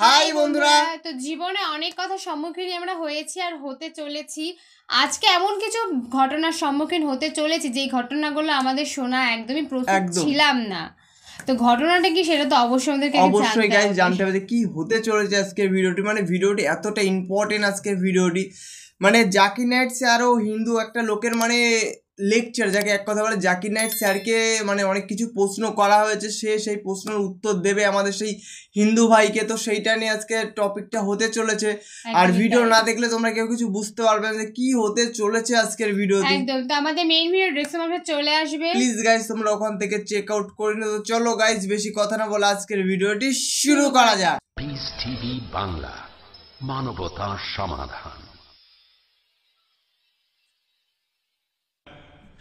High বন্ধুরা, তো জীবনে অনেক কথা সম্মুখীন আমরা হয়েছি আর হতে চলেছি। আজকে এমন কিছু ঘটনার সম্মুখীন হতে চলেছি যেই ঘটনাগুলো আমাদের শোনা একদমই প্রস্তুত ছিলাম না। তো ঘটনাটা কি সেটা তো অবশ্যই গাইস জানতে হবে যে কি হতে চলেছে আজকের ভিডিওটি। মানে ভিডিওটি এতটা ইম্পর্টেন্ট আজকের ভিডিওটি, মানে জাকির নাইট স্যারও হিন্দু একটা লোকের মানে লেকচার, যাকে এক কথা বলে জাকির নাইট স্যারকে মানে অনেক কিছু প্রশ্ন করা হয়েছে, সে সেই প্রশ্নের উত্তর দেবে আমাদের সেই হিন্দু ভাইকে। তো সেইটা নিয়ে আজকে টপিকটা হতে চলেছে। আর ভিডিও না দেখলে তোমরা কেউ কিছু বুঝতে পারবে না যে কি হতে চলেছে আজকের ভিডিওতে। একদম, তো আমাদের মেইন ভিডিও ডেসক্রিপশনে চলে আসবে, প্লিজ গাইস তোমরা ওখান থেকে চেক আউট করে নিও। তো চলো গাইস বেশি কথা না বলে আজকের ভিডিওটি শুরু করা যাক। পিস টিভি বাংলা, মানবতার সমাধান।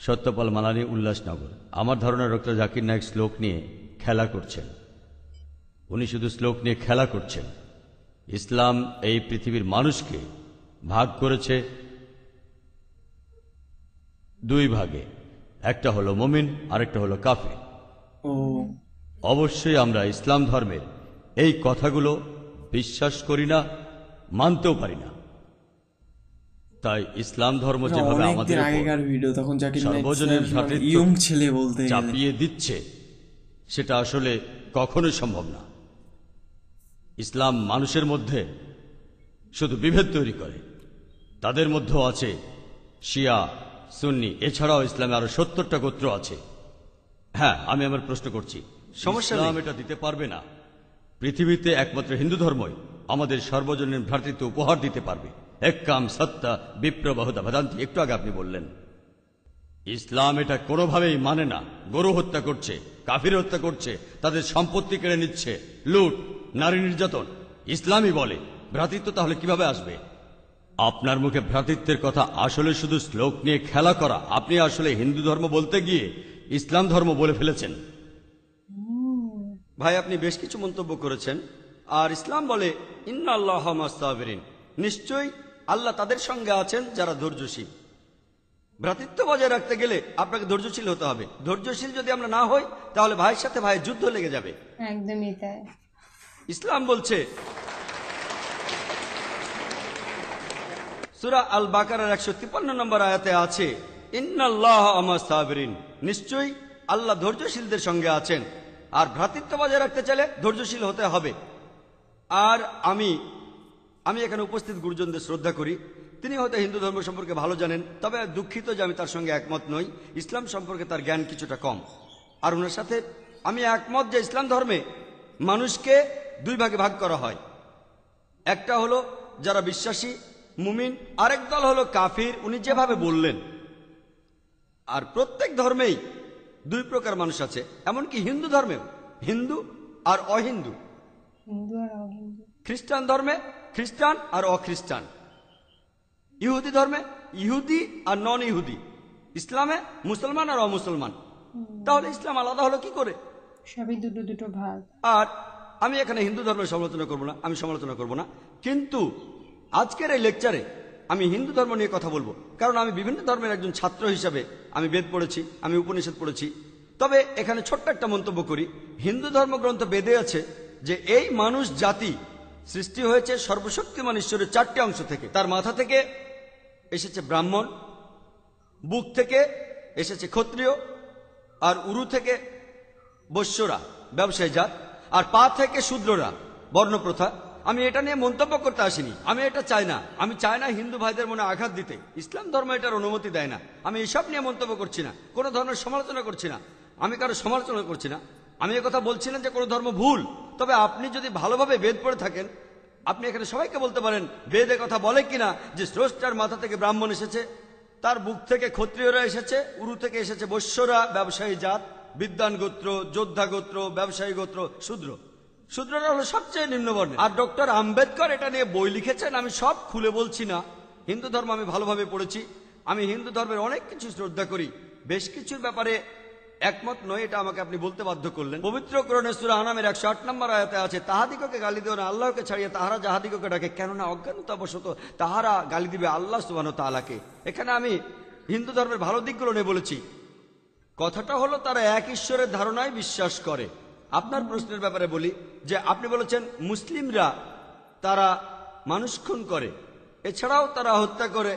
সত্যপাল মালানি, উল্লাসনগর। আমার ধারণা ডক্টর জাকির নায়েক শ্লোক নিয়ে খেলা করছেন। উনি শুধু শ্লোক নিয়ে খেলা করছেন। ইসলাম এই পৃথিবীর মানুষকে ভাগ করেছে দুই ভাগে, একটা হলো মুমিন আর একটা হলো কাফির। অবশ্যই আমরা ইসলাম ধর্মের এই কথাগুলো বিশ্বাস করি না, মানতেও পারি না। তাই ইসলাম ধর্ম যেভাবে আমাদের সর্বজনীন ভ্রাতৃত্ব চাপিয়ে দিচ্ছে, সেটা আসলে কখনোই সম্ভব না। ইসলাম মানুষের মধ্যে শুধু বিভেদ তৈরি করে। তাদের মধ্যেও আছে শিয়া, সুন্নি, এছাড়াও ইসলামে আরো 70টা গোত্র আছে। হ্যাঁ, আমি আমার প্রশ্ন করছি, ইসলাম এটা দিতে পারবে না। পৃথিবীতে একমাত্র হিন্দু ধর্মই আমাদের সর্বজনীন ভ্রাতৃত্ব উপহার দিতে পারবে। একাম সত্তা বিপ্রবাহুদা ভদান্তি, একটু আগে আপনি বললেন। ইসলাম এটা কোনোভাবেই মানে না। গরু হত্যা করছে, কাফির হত্যা করছে, তাদের সম্পত্তি কেড়ে নিচ্ছে, লুট, নারী নির্যাতন। ইসলামই বলে ভ্রাতৃত্ব, তাহলে কিভাবে আসবে? আপনার মুখে ভ্রাতৃত্বের কথা আসলে শুধু শ্লোক নিয়ে খেলা করা। আপনি আসলে হিন্দু ধর্ম বলতে গিয়ে ইসলাম ধর্ম বলে ফেলেছেন। ভাই, আপনি বেশ কিছু মন্তব্য করেছেন। আর ইসলাম বলে ইন্নাল্লাহ মাস্তাবিরিন, নিশ্চয়ই আল্লাহ তাদের সঙ্গে আছেন যারা ধৈর্যশীল। ভ্রাতৃত্ব বজায় রাখতে গেলে আপনাকে ধৈর্যশীল হতে হবে। ধৈর্যশীল যদি আমরা না হই, তাহলে ভাইয়ের সাথে ভাইয়ের যুদ্ধ লেগে যাবে। একদমই তাই। ইসলাম বলছে সূরা আল বাকারার 153 নম্বর আয়াতে আছে ইন্নাল্লাহ মাস্তাবিরিন, নিশ্চয়ই আল্লাহ ধৈর্যশীলদের সঙ্গে আছেন। আর ভ্রাতৃত্ব বজায় রাখতে চাইলে ধৈর্যশীল হতে হবে। আর আমি এখানে উপস্থিত গুরুজনদের শ্রদ্ধা করি। তিনি হয়তো হিন্দু ধর্ম সম্পর্কে ভালো জানেন, তবে দুঃখিত যে আমি তার সঙ্গে একমত নই। ইসলাম সম্পর্কে তার জ্ঞান কিছুটা কম। আর ওনার সাথে আমি একমত যে ইসলাম ধর্মে মানুষকে দুই ভাগে ভাগ করা হয়। একটা হলো যারা বিশ্বাসী মুমিন, আরেক দল হলো কাফির, উনি যেভাবে বললেন। আর প্রত্যেক ধর্মেই দুই প্রকার মানুষ আছে, এমনকি হিন্দু ধর্মেও হিন্দু আর অহিন্দু। খ্রিস্টান ধর্মে খ্রিস্টান আর অখ্রিস্টান, ইহুদি ধর্মে ইহুদি আর নন ইহুদি, ইসলামে মুসলমান আর অমুসলমান। তাহলে ইসলাম আলাদা হলো কি করে? সবই দুটো ভাগ। আর আমি এখানে হিন্দু ধর্মের সমালোচনা করব না, কিন্তু আজকের এই লেকচারে আমি হিন্দু ধর্ম নিয়ে কথা বলবো। কারণ আমি বিভিন্ন ধর্মের একজন ছাত্র হিসাবে আমি বেদ পড়েছি, আমি উপনিষদ পড়েছি। তবে এখানে ছোট্ট একটা মন্তব্য করি। হিন্দু ধর্মগ্রন্থ বেদে আছে যে এই মানুষ জাতি সৃষ্টি হয়েছে সর্বশক্তিমান ঈশ্বরের 4টে অংশ থেকে। তার মাথা থেকে এসেছে ব্রাহ্মণ, বুক থেকে এসেছে ক্ষত্রিয়, আর উরু থেকে বৈশ্যরা ব্যবসায়ী জাত, আর পা থেকে শূদ্ররা বর্ণপ্রথা। আমি এটা নিয়ে মন্তব্য করতে আসিনি, আমি এটা চাই না। আমি চাই না হিন্দু ভাইদের মনে আঘাত দিতে। ইসলাম ধর্ম এটার অনুমতি দেয় না। আমি এসব নিয়ে মন্তব্য করছি না, কোনো ধর্মের সমালোচনা করছি না, আমি কারো সমালোচনা করছি না। আমি কথা বলছি না যে কোনো ধর্ম ভুল। তবে আপনি যদি ভালোভাবে বেদ পড়ে থাকেন, আপনি এখানে সবাইকে বলতে পারেন বেদ কথা বলে কিনা যে স্রষ্টার মাথা থেকে ব্রাহ্মণ এসেছে, তার বুক থেকে ক্ষত্রিয়রা এসেছে, উরু থেকে এসেছে বৈশ্যরা ব্যবসায়ী জাত, বিদ্বান গোত্র, যোদ্ধা গোত্র, ব্যবসায়ী গোত্র, শূদ্ররা হলো সবচেয়ে নিম্নবর্ণ। আর ডক্টর আম্বেদকর এটা নিয়ে বই লিখেছেন। আমি সব খুলে বলছি না। হিন্দু ধর্ম আমি ভালোভাবে পড়েছি। আমি হিন্দু ধর্মের অনেক কিছু শ্রদ্ধা করি, বেশ কিছুর ব্যাপারে একমত নয়, এটা আমাকে আপনি বলতে বাধ্য করলেন। পবিত্র কোরআনে সূরা আনামের 108 নম্বর আয়াতে আছে তাহাদিগকে গালি দিও না আল্লাহকে ছাড়িয়ে তাহারা যাহাদিগকে ডাকে, কেননা অজ্ঞানতাবশত তাহারা গালি দিবে আল্লাহ সুবহানাহু ওয়া তাআলাকে। এখানে আমি হিন্দু ধর্মের ভালো দিকগুলো নিয়ে বলেছি। কথাটা হলো তারা এক ঈশ্বরের ধারণায় বিশ্বাস করে। আপনার প্রশ্নের ব্যাপারে বলি যে আপনি বলেছেন মুসলিমরা তারা মানুষ খুন করে, এছাড়াও তারা হত্যা করে,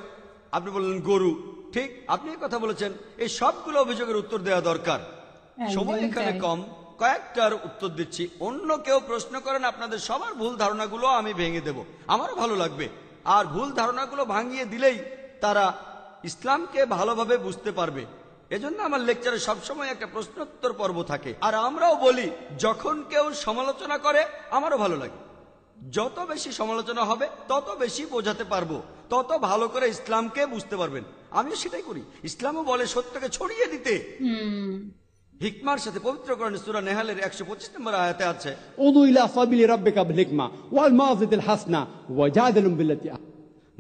আপনি বললেন গরু, ঠিক আপনি এই কথা বলেছেন। এই সবগুলো অভিযোগের উত্তর দেওয়া দরকার, সময় এখানে কম, কয়েকটার উত্তর দিচ্ছি। অন্য কেউ প্রশ্ন করেন, আপনাদের সবার ভুল ধারণাগুলো আমি ভেঙে দেব, আমারও ভালো লাগবে। আর ভুল ধারণাগুলো ভাঙিয়ে দিলেই তারা ইসলামকে ভালোভাবে বুঝতে পারবে। এজন্য আমার লেকচারে সবসময় একটা প্রশ্নোত্তর পর্ব থাকে। আর আমরাও বলি, যখন কেউ সমালোচনা করে আমারও ভালো লাগে। যত বেশি সমালোচনা হবে তত বেশি বোঝাতে পারবো, তত ভালো করে ইসলামকে বুঝতে পারবেন। আমিও সেটাই করি। ইসলামও বলে সত্যকে ছড়িয়ে দিতে। হিকমার সাথে পবিত্র কোরআন সূরা নেহালের 125 নম্বর আয়াতে আছে, উদু ইলা সাবিলি রাব্বিকা বিল হিকমা ওয়াল মাউযিতিল হাসনা ওয়াজাদিলুম বিল্লাতি।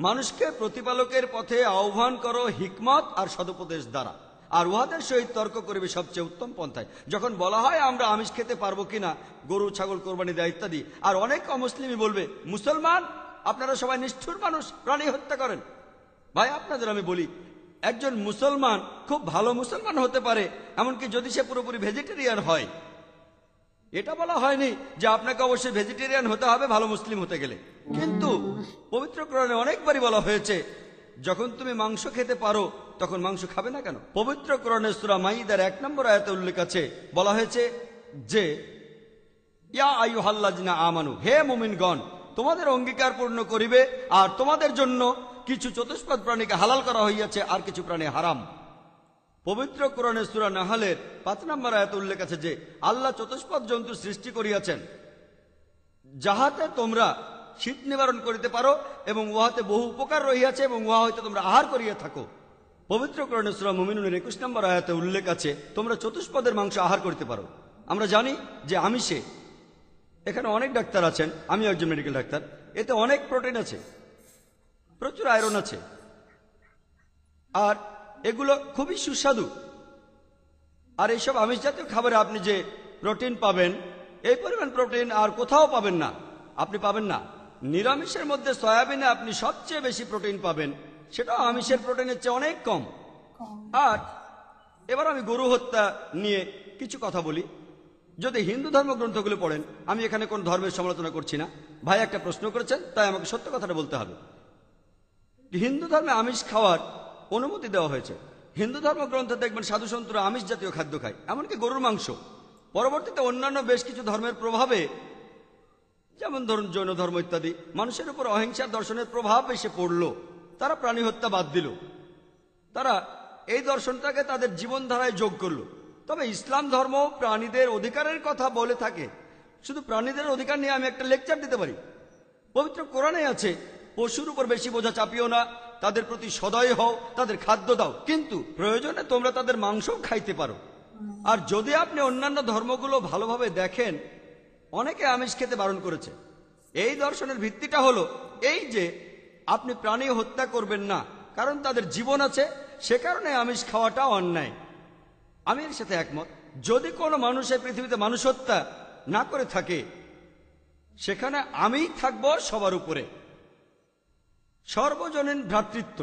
মানুষকে প্রতিপালকের পথে আহ্বান করো হিকমত আর সদুপদেশ দ্বারা, আর উহাদের সহিত তর্ক করবে সবচেয়ে উত্তম পন্থায়। যখন বলা হয় আমরা আমিষ খেতে পারবো কিনা, গরু ছাগল কোরবানি দেয় ইত্যাদি, আর অনেক অমুসলিমই বলবে মুসলমান আপনারা সবাই নিষ্ঠুর মানুষ, প্রাণী হত্যা করেন। ভাই আপনাদের আমি বলি, একজন মুসলমান খুব ভালো মুসলমান হতে পারে, এমনকি যদি সে পুরোপুরি ভেজিটেরিয়ান হয়। এটা বলা হয়নি যে আপনাকে অবশ্যই ভেজিটেরিয়ান হতে হবে ভালো মুসলিম হতে গেলে, কিন্তু পবিত্র কোরআনে অনেকবারই বলা হয়েছে যখন তুমি মাংস খেতে পারো তখন মাংস খাবে না কেন। পবিত্র কোরআনের সূরা মাইদার 1 নম্বর আয়াতে উল্লেখ আছে, বলা হয়েছে যে ইয়া আইয়ুহাল্লাযিনা আমানু, হে মুমিনগণ তোমাদের অঙ্গীকার পূর্ণ করিবে, আর তোমাদের জন্য কিছু চতুষ্পদ প্রাণীকে হালাল করা হইয়াছে আর কিছু প্রাণী হারাম। পবিত্র কোরআনের সূরা নাহলের 5 নম্বর আয়াতে উল্লেখ আছে যে আল্লাহ চতুষ্পদ জন্তু সৃষ্টি করিয়াছেন যাহাতে তোমরা শীত নিবারণ করিতে পারো, এবং উহাতে বহু উপকার রহিয়াছে, এবং উহা হইতে তোমরা আহার করিয়া থাকো। পবিত্র কোরআনের সূরা মুমিনুনের 21 নম্বর আয়াতে উল্লেখ আছে তোমরা চতুষ্পদের মাংস আহার করতে পারো। আমরা জানি যে আমিষে, এখানে অনেক ডাক্তার আছেন, আমি একজন মেডিকেল ডাক্তার, এতে অনেক প্রোটিন আছে, প্রচুর আয়রন আছে, আর এগুলো খুবই সুস্বাদু। আর এইসব আমিষ জাতীয় খাবারে আপনি যে প্রোটিন পাবেন, এই পরিমাণ প্রোটিন আর কোথাও পাবেন না। আপনি পাবেন না। নিরামিষের মধ্যে সয়াবিনে আপনি সবচেয়ে বেশি প্রোটিন পাবেন, সেটাও আমিষের প্রোটিনের চেয়ে অনেক কম। আর এবার আমি গরু হত্যা নিয়ে কিছু কথা বলি। যদি হিন্দু ধর্মগ্রন্থগুলো পড়েন, আমি এখানে কোন ধর্মের সমালোচনা করছি না, ভাই একটা প্রশ্ন করেছেন তাই আমাকে সত্য কথাটা বলতে হবে। হিন্দু ধর্মে আমিষ খাওয়ার অনুমতি দেওয়া হয়েছে। হিন্দু ধর্মগ্রন্থে দেখবেন সাধু সন্তরা আমিষ জাতীয় খাদ্য খায়, এমনকি গরুর মাংস। পরবর্তীতে অন্যান্য বেশ কিছু ধর্মের প্রভাবে, যেমন ধরুন জৈন ধর্ম ইত্যাদি, মানুষের উপর অহিংসার দর্শনের প্রভাব এসে পড়ল, তারা প্রাণী হত্যা বাদ দিল, তারা এই দর্শনটাকে তাদের জীবনধারায় যোগ করলো। তবে ইসলাম ধর্ম প্রাণীদের অধিকারের কথা বলে থাকে। শুধু প্রাণীদের অধিকার নিয়ে আমি একটা লেকচার দিতে পারি। পবিত্র কোরআনে আছে পশুর উপর বেশি বোঝা চাপিও না, তাদের প্রতি সদয় হও, তাদের খাদ্য দাও, কিন্তু প্রয়োজনে তোমরা তাদের মাংস খাইতে পারো। আর যদি আপনি অন্যান্য ধর্মগুলো ভালোভাবে দেখেন, অনেকে আমিষ খেতে বারণ করেছে। এই দর্শনের ভিত্তিটা হলো এই যে আপনি প্রাণী হত্যা করবেন না, কারণ তাদের জীবন আছে, সে কারণে আমিষ খাওয়াটা অন্যায়। আমি এর সাথে একমত। যদি কোনো মানুষ এই পৃথিবীতে মানুষ হত্যা না করে থাকে, সেখানে আমিই থাকব সবার উপরে। সর্বজনীন ভ্রাতৃত্ব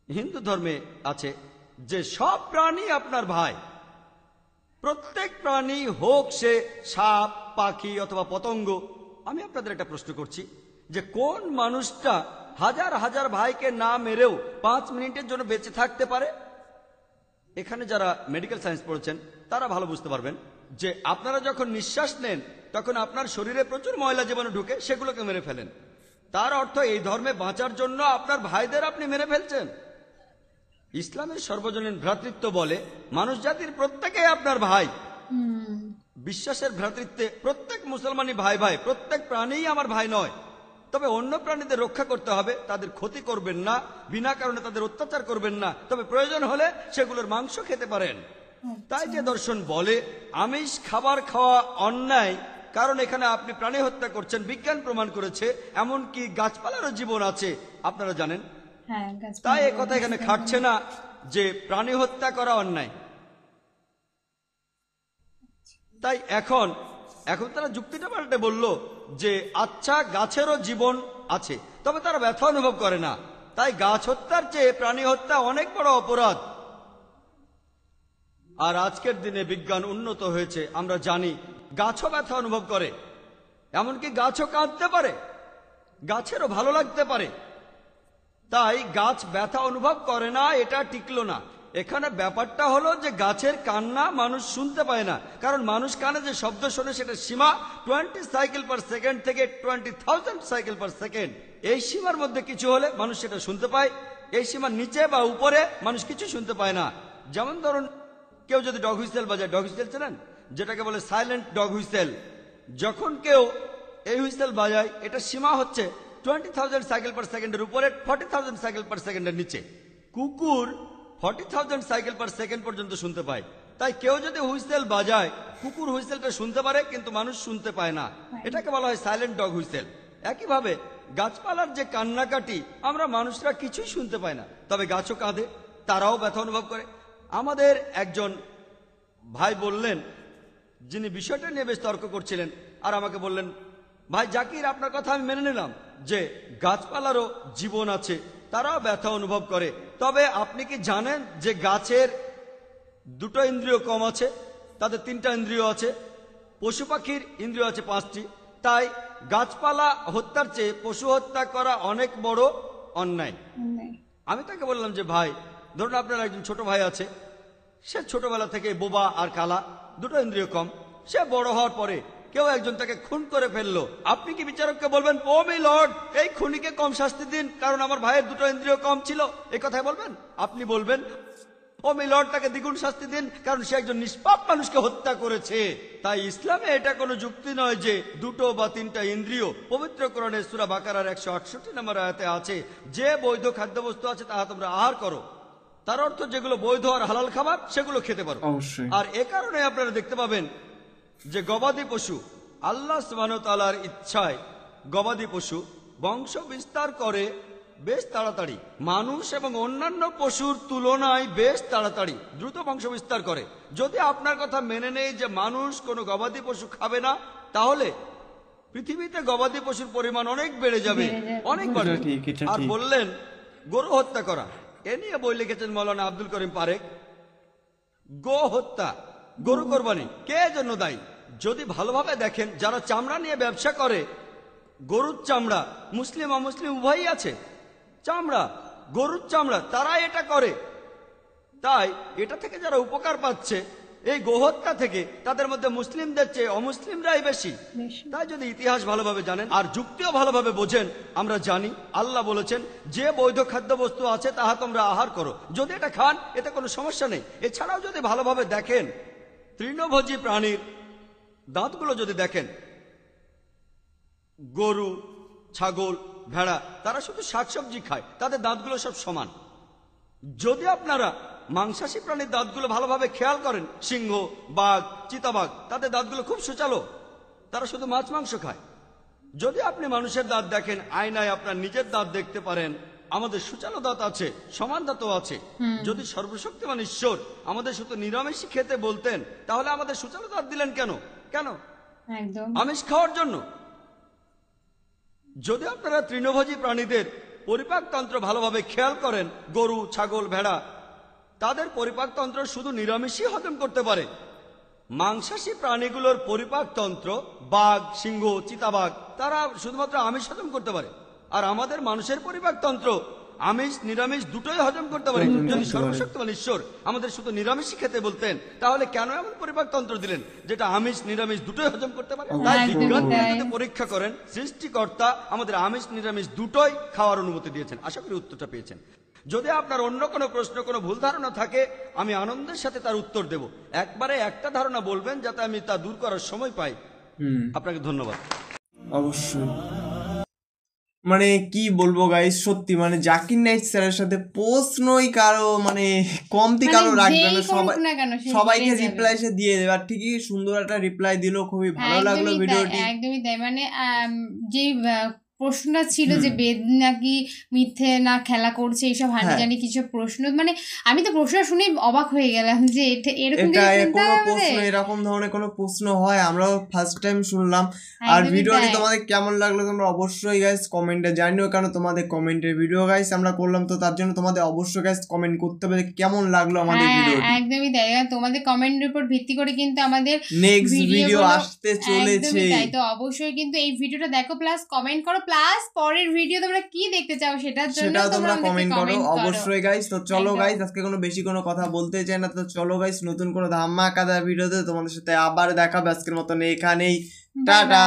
হিন্দু ধর্মে আছে যে সব প্রাণী আপনার ভাই। প্রত্যেক প্রাণী, হোক সে সাপ, পাখি অথবা পতঙ্গ। আমি আপনাদের একটা প্রশ্ন করছি যে কোন মানুষটা হাজার হাজার ভাইকে না মেরেও 5 মিনিটের জন্য বেঁচে থাকতে পারে? এখানে যারা মেডিকেল সায়েন্স পড়েছেন তারা ভালো বুঝতে পারবেন যে আপনারা যখন নিঃশ্বাস নেন তখন আপনার শরীরে প্রচুর ময়লা জীবাণু ঢুকে, সেগুলোকে মেরে ফেলেন। তার অর্থ এই ধর্মে বাঁচার জন্য আপনার ভাইদের আপনি মেরে ফেলছেন। ইসলামের সর্বজনীন ভ্রাতৃত্ব বলে মানুষ জাতির প্রত্যেকেই আপনার ভাই। বিশ্বাসের ভ্রাতৃত্বে প্রত্যেক মুসলমানই ভাই ভাই, প্রত্যেক প্রাণীই আমার ভাই নয়। তবে অন্য প্রাণীদের রক্ষা করতে হবে, তাদের ক্ষতি করবেন না, বিনা কারণে তাদের অত্যাচার করবেন না, তবে প্রয়োজন হলে সেগুলোর মাংস খেতে পারেন। তাই যে দর্শন বলে আমিষ খাবার খাওয়া অন্যায়, কারণ এখানে আপনি প্রাণী হত্যা করছেন, বিজ্ঞান প্রমাণ করেছে, এমনকি গাছপালারও জীবন আছে, আপনারা জানেন। তাই এ কথা এখানে খাটছে না যে প্রাণী হত্যা করা অন্যায়। তাই এখন তারা যুক্তিটা পাল্টে বলল যে আচ্ছা, গাছেরও জীবন আছে, তবে তারা ব্যথা অনুভব করে না, তাই গাছ হত্যার চেয়ে প্রাণী হত্যা অনেক বড় অপরাধ। আর আজকের দিনে বিজ্ঞান উন্নত হয়েছে, আমরা জানি গাছও ব্যথা অনুভব করে, এমনকি গাছও কাঁদতে পারে, গাছেরও ভালো লাগতে পারে। তাই গাছ ব্যথা অনুভব করে না, এটা টিকলো না। এখানে ব্যাপারটা হলো যে গাছের কান্না মানুষ শুনতে পায় না, কারণ মানুষ কানে যে শব্দ শোনে সেটা সীমা 20 সাইকেল পার সেকেন্ড থেকে 20,000 সাইকেল পার সেকেন্ড। এই সীমার মধ্যে কিছু হলে মানুষ সেটা শুনতে পায়, এই সীমার নিচে বা উপরে মানুষ কিছু শুনতে পায় না। যেমন ধরুন কেউ যদি ডগ হুইসেল বাজায়, ডগ হুইসেল চেনেন, যেটাকে বলে সাইলেন্ট ডগ হুইসেল। যখন কেউ এই হুইসেল বাজায়, এটা সীমা হচ্ছে 20,000 সাইকেল পার সেকেন্ডের উপরে, 40,000 সাইকেল পার সেকেন্ডের নিচে। কুকুর 40,000 সাইকেল পার সেকেন্ড পর্যন্ত শুনতে পায়। তাই কেউ যদি হুইসেল বাজায়, কুকুর হুইসেলটা শুনতে পারে কিন্তু মানুষ শুনতে পায় না, এটাকে বলা হয় সাইলেন্ট ডগ হুইসেল। একইভাবে গাছপালার যে কান্নাকাটি আমরা মানুষরা কিছুই শুনতে পাই না, তবে গাছও কাঁদে, তারাও ব্যথা অনুভব করে। আমাদের একজন ভাই বললেন, যিনি বিষয়টা নিয়ে বেশ তর্ক করছিলেন, আর আমাকে বললেন, ভাই জাকির, আপনার কথা আমি মেনে নিলাম যে গাছপালারও জীবন আছে, তারাও ব্যথা অনুভব করে, তবে আপনি কি জানেন যে গাছের 2টো ইন্দ্রিয় কম আছে, তাদের 3টা ইন্দ্রিয় আছে, পশু পাখির ইন্দ্রিয় আছে 5টি। তাই গাছপালা হত্যার চেয়ে পশু হত্যা করা অনেক বড় অন্যায়। আমি তাকে বললাম যে ভাই, ধরুন আপনার একজন ছোট ভাই আছে, সে ছোটবেলা থেকে বোবা আর কালা, 2টো ইন্দ্রিয় কম। সে বড় হওয়ার পরে কেউ একজন তাকে খুন করে ফেললো, আপনি কি বিচারককে বলবেন, ও মাই লর্ড, এই খুনিকে কম শাস্তি দিন কারণ আমার ভাইয়ের 2টো ইন্দ্রিয় কম ছিল? এই কথাই বলবেন? আপনি বলবেন, ও মাই লর্ড, তাকে দ্বিগুণ শাস্তি দিন কারণ সে একজন নিষ্পাপ মানুষকে হত্যা করেছে। তাই ইসলামে এটা কোনো যুক্তি নয় যে 2টো বা 3টা ইন্দ্রিয়। পবিত্র কোরআনে সূরা বাকারার 168 নম্বর আয়াতে আছে, যে বৈধ খাদ্যবস্তু আছে তাহা তোমরা আহার করো। তার অর্থ যেগুলো বৈধ আর হালাল খাবার সেগুলো খেতে পারো। আর এ কারণে আপনারা দেখতে পাবেন যে গবাদি পশু, আল্লাহ সুবহানাহু ওয়া তাআলার ইচ্ছায় গবাদি পশু বংশ বিস্তার করে বেশ তাড়াতাড়ি, মানুষ এবং অন্যান্য পশুর তুলনায় বেশ তাড়াতাড়ি দ্রুত বংশ বিস্তার করে। যদি আপনার কথা মেনে নেই যে মানুষ কোনো গবাদি পশু খাবে না, তাহলে পৃথিবীতে গবাদি পশুর পরিমাণ অনেক বেড়ে যাবে, অনেক বাড়বে। আর বললেন গরু হত্যা করা, এ নিয়ে বই লিখেছেন মৌলানা আব্দুল করিম পারেক। গো হত্যা, গরু কোরবানি কে জন্য দায়ী? যদি ভালোভাবে দেখেন, যারা চামড়া নিয়ে ব্যবসা করে, গরুর চামড়া, মুসলিম অমুসলিম উভয়ই আছে, চামড়া, গরুর চামড়া, তারা এটা করে। তাই এটা থেকে যারা উপকার পাচ্ছে এই গোহত্যা থেকে, তাদের মধ্যে মুসলিমদের চেয়ে অমুসলিমরাই বেশি। তাই যদি ইতিহাস ভালোভাবে জানেন আর যুক্তিও ভালোভাবে বোঝেন, আমরা জানি আল্লাহ বলেছেন যে বৈধ খাদ্যবস্তু আছে তাহা তোমরা আহার করো, যদি এটা খান এতে কোনো সমস্যা নেই। এছাড়াও যদি ভালোভাবে দেখেন, তৃণভোজী প্রাণীর দাঁতগুলো যদি দেখেন, গরু, ছাগল, ভেড়া, তারা শুধু শাকসবজি খায়, তাদের দাঁতগুলো সব সমান। যদি আপনারা মাংসাশী প্রাণীর দাঁতগুলো ভালোভাবে খেয়াল করেন, সিংহ, বাঘ, চিতাবাঘ, তাদের দাঁতগুলো খুব সুচালো, তারা শুধু মাছ মাংস খায়। যদি আপনি মানুষের দাঁত দেখেন, আয়নায় আপনার নিজের দাঁত দেখতে পারেন, আমাদের সুচালো দাঁত আছে, সমান দাঁতও আছে। যদি সর্বশক্তিমান ঈশ্বর আমাদের শুধু নিরামিষই খেতে বলতেন, তাহলে আমাদের সুচালো দাঁত দিলেন কেন? কেন? আমিষ খাওয়ার জন্য। যদি আপনারা তৃণভোজী প্রাণীদের পরিপাকতন্ত্র ভালোভাবে খেয়াল করেন, গরু, ছাগল, ভেড়া, তাদের পরিপাকতন্ত্র শুধু নিরামিষই হজম করতে পারে। মাংসাশী প্রাণীগুলোর পরিপাকতন্ত্র, বাঘ, সিংহ, চিতাবাঘ, তারা শুধুমাত্র আমিষ হজম করতে পারে। আর আমাদের মানুষের পরিপাকতন্ত্র আমিষ নিরামিষ দুটোই হজম করতে পারে। যদি সর্বশক্তিমান ঈশ্বর আমাদের শুধু নিরামিষই খেতে বলতেন, তাহলে কেন এমন পরিপাকতন্ত্র দিলেন যেটা আমিষ নিরামিষ দুটোই হজম করতে পারে? তাই বিজ্ঞান যদি পরীক্ষা করেন, সৃষ্টিকর্তা আমাদের আমিষ নিরামিষ দুটোই খাওয়ার অনুমতি দিয়েছেন। আশা করি উত্তরটা পেয়েছেন। যদি আপনার অন্য কোনো প্রশ্ন, কোনো ভুল ধারণা থাকে, আমি আনন্দের সাথে তার উত্তর দেব। একবারে একটা ধারণা বলবেন যাতে আমি তা দূর করার সময় পাই। আপনাকে ধন্যবাদ। অবশ্যই, মানে কি বলবো গাইস, সত্যি মানে জাকির নাইট স্যারের সাথে প্রশ্নই কারো মানে কমতি কারো রাখবে না, সবাইকে রিপ্লাই সে দিয়ে দেবে। আর ঠিকই সুন্দর একটা রিপ্লাই দিল, খুবই ভালো লাগলো ভিডিওটি। একদমই তাই, মানে যে প্রশ্নটা ছিল যে বেদ নাকি মিথ্যে না খেলা করছে, এইসব হানি জানি কিছু প্রশ্ন, মানে আমি তো প্রশ্ন শুনে অবাক হয়ে গেলাম যে এরকম এরকম ধরনের কোনো প্রশ্ন হয়, আমরাও ফার্স্ট টাইম শুনলাম। আর ভিডিওটি তোমাদের কেমন লাগলো তোমরা অবশ্যই গাইস কমেন্টে জানিও, কারণ তোমাদের কমেন্টের ভিডিও গাইস আমরা করলাম, তো তার জন্য তোমাদের অবশ্যই গাইস কমেন্ট করতে হবে কেমন লাগলো আমাদের ভিডিও। একদমই তাই, তোমাদের কমেন্টের উপর ভিত্তি করে কিন্তু আমাদের নেক্সট ভিডিও আসতে চলেছে। তাই তো অবশ্যই কিন্তু এই ভিডিওটা দেখো, প্লাস কমেন্ট করো, প্লাস পরের ভিডিও তোমরা কি দেখতে চাও সেটার জন্য তোমরা কমেন্ট করো অবশ্যই গাইস। তো চলো গাইস, আজকে কোনো বেশি কোনো কথা বলতে চাই না, তো চলো গাইস নতুন কোনো ধামাকাদার ভিডিওতে তোমাদের সাথে আবার দেখাবে। আজকের মতন এখানেই, টাটা।